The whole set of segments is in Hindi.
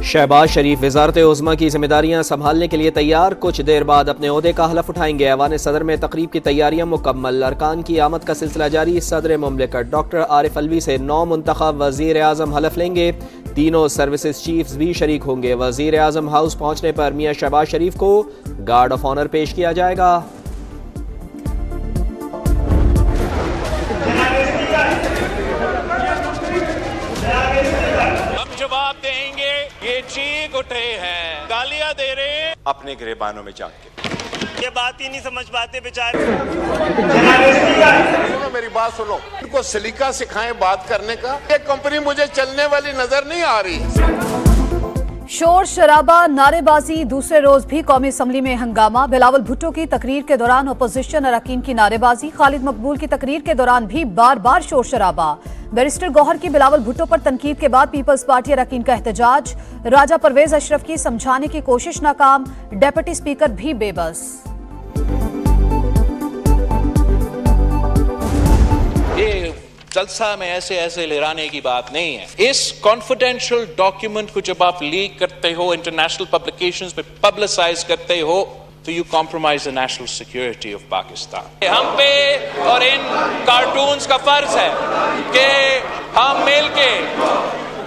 शहबाज शरीफ वज़ारत उज़्मा की जिम्मेदारियां संभालने के लिए तैयार, कुछ देर बाद अपने ओहदे का हलफ उठाएंगे। ऐवान सदर में तकरीब की तैयारियां मुकम्मल, अरकान की आमद का सिलसिला जारी। सदर मुमलिकत डॉक्टर आरिफ अलवी से 9 मुंतखब वज़ीर आज़म हलफ लेंगे। तीनों सर्विसेज चीफ्स भी शरीक होंगे। वज़ीर आज़म हाउस पहुंचने पर मियां शहबाज शरीफ को गार्ड ऑफ ऑनर पेश किया जाएगा। जवाब देंगे ये चीख उठे हैं, गालियां दे रहे हैं अपने गिरेबानों में जाके। ये बात ही नहीं समझ पाते बेचारे। सुनो मेरी बात सुनो, इनको सलीका सिखाएं बात करने का। ये कंपनी मुझे चलने वाली नजर नहीं आ रही। शोर शराबा, नारेबाजी। दूसरे रोज भी कौमी असम्बली में हंगामा। बिलावल भुट्टो की तकरीर के दौरान अपोजिशन अरकान की नारेबाजी। खालिद मकबूल की तकरीर के दौरान भी बार बार शोर शराबा। बैरिस्टर गौहर की बिलावल भुट्टो पर तनकीद के बाद पीपल्स पार्टी अरकान का एहतजाज। राजा परवेज अशरफ की समझाने की कोशिश नाकाम। डेप्यूटी स्पीकर भी बेबस। जलसा में ऐसे लहराने की बात नहीं है। इस कॉन्फिडेंशियल डॉक्यूमेंट को जब आप लीक करते हो, इंटरनेशनल पब्लिकेशंस में पब्लिसाइज करते हो, तो you compromise the national security of Pakistan. हम पे और इन कार्टून्स का फर्ज है कि हम मिलके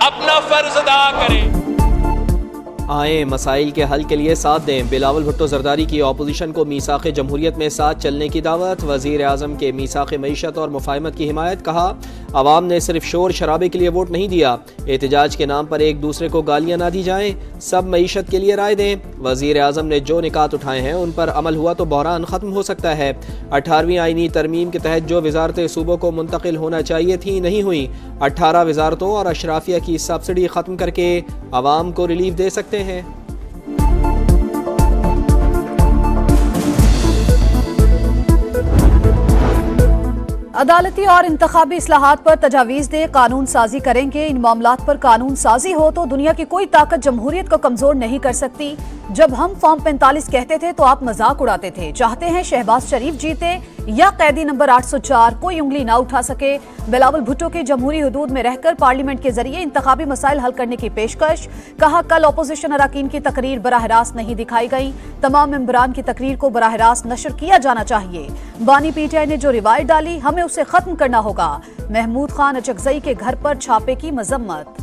अपना फर्ज अदा करें। आए मसाइल के हल के लिए साथ दें। बिलावल भुट्टो जरदारी की अपोजिशन को मीसाक़ जमहूरियत में साथ चलने की दावत। वज़ीर आज़म के मीसाक़ मईशत और मुफाहमत की हिमायत। कहा, अवाम ने सिर्फ शोर शराबे के लिए वोट नहीं दिया। एहतजाज के नाम पर एक दूसरे को गालियाँ ना दी जाएं। सब मईशत के लिए राय दें। वज़ीर आज़म ने जो निकात उठाए हैं उन पर अमल हुआ तो बहरान ख़त्म हो सकता है। 18वीं आईनी तरमीम के तहत जो वज़ारतें सूबों को मुंतकिल होना चाहिए थी नहीं हुई। 18 वज़ारतों और अशराफिया की सब्सिडी ख़त्म करके अवाम को रिलीफ दे सकते हैं। अदालती और इंतखाबी इस्लाहात पर तजावीज़ दे, कानून साजी करेंगे। इन मामलात पर कानून साजी हो तो दुनिया की कोई ताकत जमहूरियत को कमजोर नहीं कर सकती। जब हम फॉर्म 45 कहते थे तो आप मजाक उड़ाते थे। चाहते हैं शहबाज शरीफ जीते या कैदी नंबर 804 कोई उंगली ना उठा सके। बिलावल भुट्टो की जमहूरी हुदूद में रहकर पार्लियामेंट के जरिए इंतखाबी मसाइल हल करने की पेशकश। कहा, कल अपोजिशन अरकान की तकरीर बराह रास्त नहीं दिखाई गई। तमाम मेंबरान की तकरीर को बराह रास्त नशर किया जाना चाहिए। बानी पीटीआई ने जो रिवायत डाली हमें उसे खत्म करना होगा। महमूद खान अचकजई के घर पर छापे की मजम्मत।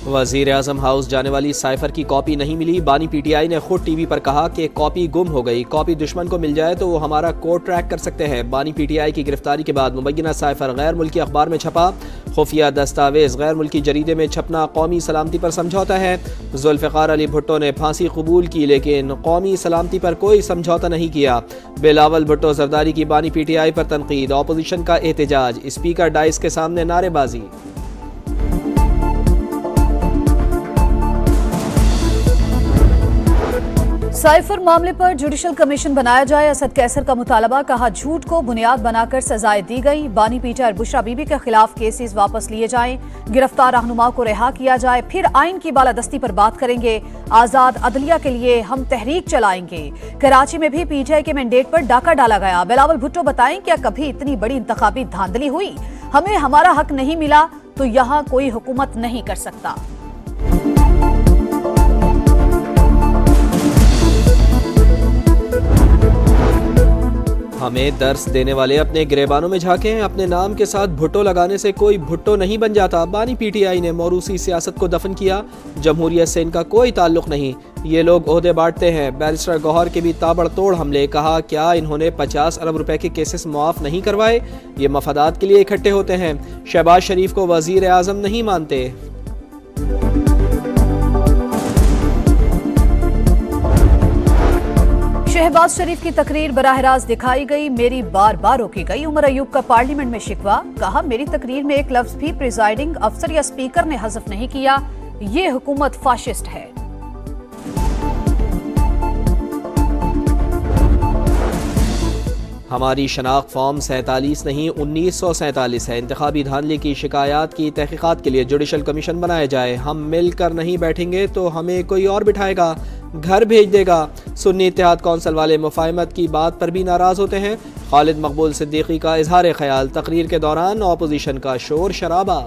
वज़ीर आज़म हाउस जाने वाली साइफर की कॉपी नहीं मिली। बानी पीटीआई ने खुद टीवी पर कहा कि कॉपी गुम हो गई। कॉपी दुश्मन को मिल जाए तो वो हमारा कोड ट्रैक कर सकते हैं। बानी पीटीआई की गिरफ्तारी के बाद मुबैना साइफर गैर मुल्की अखबार में छपा। खुफिया दस्तावेज गैर मुल्की जरीदे में छपना कौमी सलामती पर समझौता है। जुल्फ़िकार अली भुट्टो ने फांसी कबूल की लेकिन कौमी सलामती पर कोई समझौता नहीं किया। बिलावल भुट्टो जरदारी की बानी पीटीआई पर तनकीद। अपोजिशन का एहतजाज। स्पीकर डाइस के सामने नारेबाजी। साइफर मामले पर जुडिशल कमीशन बनाया जाए, असद कैसर का मुतालबा। कहा, झूठ को बुनियाद बनाकर सजाएं दी गई। बानी पीटीआई बुशरा बीबी के खिलाफ केसेस वापस लिए जाएं। गिरफ्तार रहनुमा को रिहा किया जाए, फिर आइन की बालादस्ती पर बात करेंगे। आजाद अदलिया के लिए हम तहरीक चलाएंगे। कराची में भी पीटीआई के मैंडेट पर डाका डाला गया। बिलावल भुट्टो बताएं, क्या कभी इतनी बड़ी इंतखाबी धांधली हुई? हमें हमारा हक नहीं मिला तो यहाँ कोई हुकूमत नहीं कर सकता। हमें दर्स देने वाले अपने गिरेबानों में झांकें। अपने नाम के साथ भुट्टो लगाने से कोई भुट्टो नहीं बन जाता। बानी पीटीआई ने मौरूसी सियासत को दफन किया। जमहूरियत से इनका कोई ताल्लुक नहीं। ये लोग ओहदे बांटते हैं। बैरिस्टर गौहर के भी ताबड़तोड़ हमले। कहा, क्या इन्होंने 50 अरब रुपए के केसेस मुआफ नहीं करवाए? ये मफादात के लिए इकट्ठे होते हैं। शहबाज शरीफ को वजीर आज़म नहीं मानते। शहबाज शरीफ की तकरीर बराह रास्त दिखाई गई, मेरी बार बार रोकी गई। उमर अयूब का पार्लियामेंट में शिकवा। कहा, मेरी तकरीर में एक लफ्ज भी प्रिजाइडिंग अफसर या स्पीकर ने हज़फ नहीं किया। ये हुकूमत फाशिस्ट है। हमारी शनाख्त फॉर्म 47 नहीं 1947 है। इंतखाबी धांधली की शिकायत की तहकीकात के लिए जुडिशल कमीशन बनाया जाए। हम मिलकर नहीं बैठेंगे तो हमें कोई और बिठाएगा, घर भेज देगा। सुन्नी इत्तेहाद कौंसिल वाले मुफाहमत की बात पर भी नाराज होते हैं। खालिद मकबूल सिद्दीकी का इजहार ख्याल, तकरीर के दौरान ऑपोजिशन का शोर शराबा।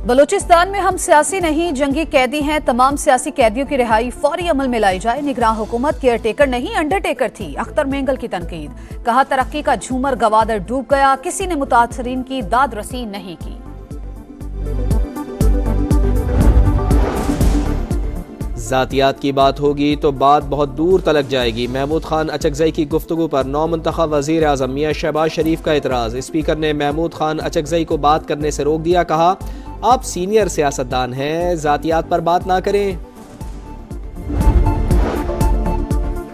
बलूचिस्तान में हम सियासी नहीं जंगी कैदी हैं, तमाम सियासी कैदियों की रिहाई फौरी अमल में लाई जाए। निगरान हुकूमत केयरटेकर नहीं अंडरटेकर थी। अख्तर मेंगल की तनकीद, कहा तरक्की का झूमर गवादर डूब गया, किसी ने मुतासरीन की दाद रसी नहीं की। जातियात की बात होगी तो बात बहुत दूर तलक जाएगी। महमूद खान अचकजई की गुफ्तगू पर नौ मुंतखब वजीर आज़म मियां शहबाज शरीफ का एतराज़। स्पीकर ने महमूद खान अचकजई को बात करने से रोक दिया। कहा, आप सीनियर सियासतदान हैं, जातियात पर बात ना करें।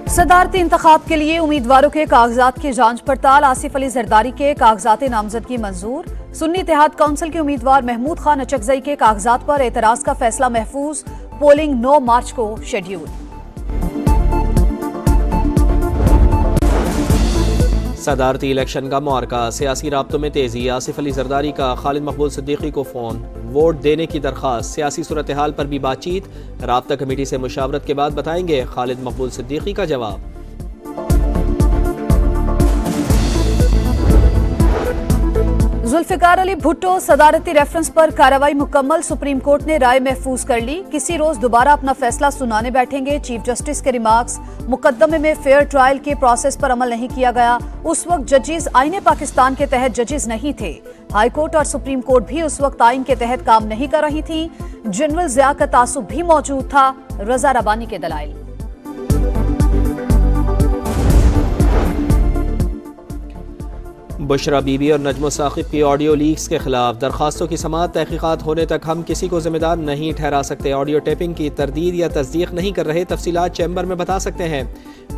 सदारती इंतखाब के लिए उम्मीदवारों के कागजात की जांच पड़ताल। आसिफ अली जरदारी के कागजात नामजदगी मंजूर। सुन्नी इत्तेहाद कौंसिल के उम्मीदवार महमूद खान अचकजई के कागजात पर एतराज का फैसला महफूज। पोलिंग 9 मार्च को शेड्यूल। सदारती इलेक्शन का मुआरका, सियासी राब्तों में तेजी। आसिफ अली जरदारी का खालिद मकबूल सिद्दीकी को फोन, वोट देने की दरख्वास्त। सियासी सूरत हाल पर भी बातचीत, राब्ता कमेटी से मुशावरत के बाद बताएंगे खालिद मकबूल सिद्दीकी का जवाब। जुल्फिकार अली भुट्टो सदारती रेफरेंस पर कार्रवाई मुकम्मल। सुप्रीम कोर्ट ने राय महफूज कर ली। किसी रोज दोबारा अपना फैसला सुनाने बैठेंगे। चीफ जस्टिस के रिमार्क्स, मुकदमे में फेयर ट्रायल के प्रोसेस पर अमल नहीं किया गया। उस वक्त जजेस आईने पाकिस्तान के तहत जजेस नहीं थे। हाई कोर्ट और सुप्रीम कोर्ट भी उस वक्त आइन के तहत काम नहीं कर रही थी। जनरल जिया का तासुब भी मौजूद था। रजा रबानी के दलाइल। बुशरा बीबी और नजमो साकिब की ऑडियो लीक्स के खिलाफ दरखास्तों की समाअत तहकीकात होने तक हम किसी को जिम्मेदार नहीं ठहरा सकते। ऑडियो टेपिंग की तरदीद या तस्दीक नहीं कर रहे, तफसीलात चैम्बर में बता सकते हैं।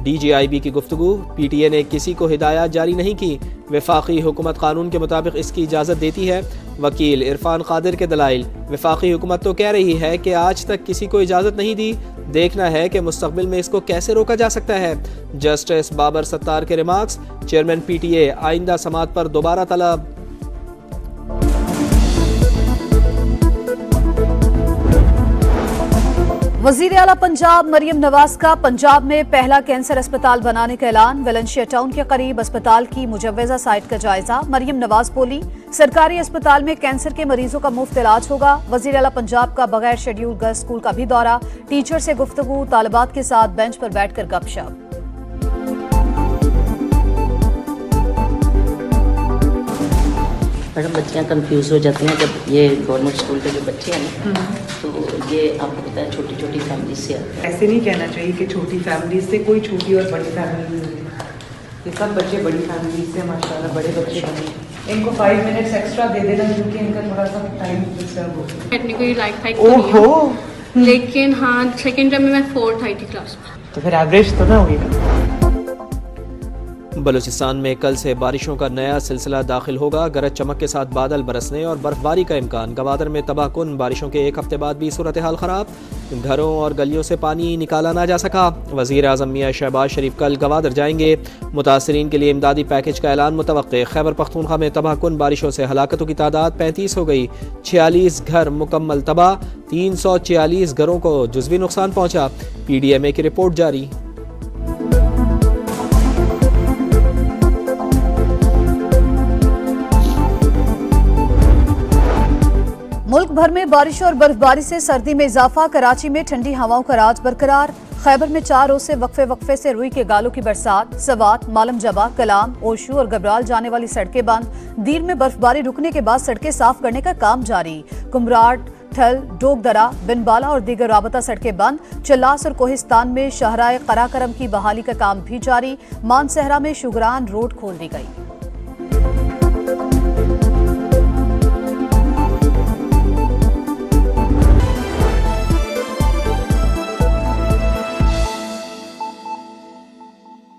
DGIB की गुफ्तगू, PTA ने किसी को हिदायत जारी नहीं की। वफाकी हुकूमत कानून के मुताबिक इसकी इजाज़त देती है। वकील इरफान कादिर के दलाइल, वफाकी हुकूमत तो कह रही है कि आज तक किसी को इजाज़त नहीं दी, देखना है कि मुस्तकबिल में इसको कैसे रोका जा सकता है। जस्टिस बाबर सत्तार के रिमार्क्स, चेयरमैन PTA आइंदा समाअत पर दोबारा तलब। वजीर आला पंजाब मरियम नवाज का पंजाब में पहला कैंसर अस्पताल बनाने का ऐलान। वेलेंशिया टाउन के करीब अस्पताल की मुजव्वजा साइट का जायजा। मरियम नवाज बोली, सरकारी अस्पताल में कैंसर के मरीजों का मुफ्त इलाज होगा। वजीर आला पंजाब का बगैर शेड्यूल गर्ल्स स्कूल का भी दौरा। टीचर से गुफ्तगू, तालिबात के साथ बेंच पर बैठकर गपशप। मैडम, बच्चियाँ कंफ्यूज हो जाती हैं जब ये गवर्नमेंट स्कूल के जो बच्चे हैं ना, तो ये आपको पता है छोटी छोटी फैमिली से आते हैं। ऐसे नहीं कहना चाहिए कि छोटी फैमिली से, कोई छोटी और बड़ी फैमिली नहीं है। ये सब बच्चे बड़ी फैमिली से माशाल्लाह बड़े बच्चे बने। इनको 5 मिनट्स एक्स्ट्रा दे देना क्योंकि इनका थोड़ा सा टाइम डिस्टर्ब हो गया। टेक्निकली लाइफ हाइक ओहो, लेकिन हाँ सेकेंड टर्म में मैं 4th आई थी क्लास में, तो फिर एवरेज तो ना होगी ना। बलूचिस्तान में कल से बारिशों का नया सिलसिला दाखिल होगा। गरज चमक के साथ बादल बरसने और बर्फबारी का इम्कान। गवादर में तबाहकुन बारिशों के एक हफ्ते बाद भी सूरत हाल खराब। घरों और गलियों से पानी निकाला ना जा सका। वज़ीर आज़म मियां शहबाज शरीफ कल गवादर जाएंगे। मुतासरीन के लिए इमदादी पैकेज का ऐलान मुतवक्के। खैबर पख्तूनख्वा में तबाहकुन बारिशों से हलाकतों की तादाद 35 हो गई। 46 घर मुकम्मल तबाह। 346 घरों को जुज़वी नुकसान पहुँचा। PDMA की रिपोर्ट जारी। मुल्क भर में बारिश और बर्फबारी से सर्दी में इजाफा। कराची में ठंडी हवाओं का राज बरकरार। खैबर में 4 रोज से वक्फे से रुई के गालों की बरसात। सवात, मालम जबा, कलाम, ओशू और गबराल जाने वाली सड़कें बंद। दीर में बर्फबारी रुकने के बाद सड़कें साफ करने का काम जारी। कुमराट, ठल, डोगदरा, बिनबाला और दीगर राबता सड़कें बंद। चल्लास और कोहिस्तान में शहराए कराकरम की बहाली का काम भी जारी। मानसहरा में शुगरान रोड खोल दी गई।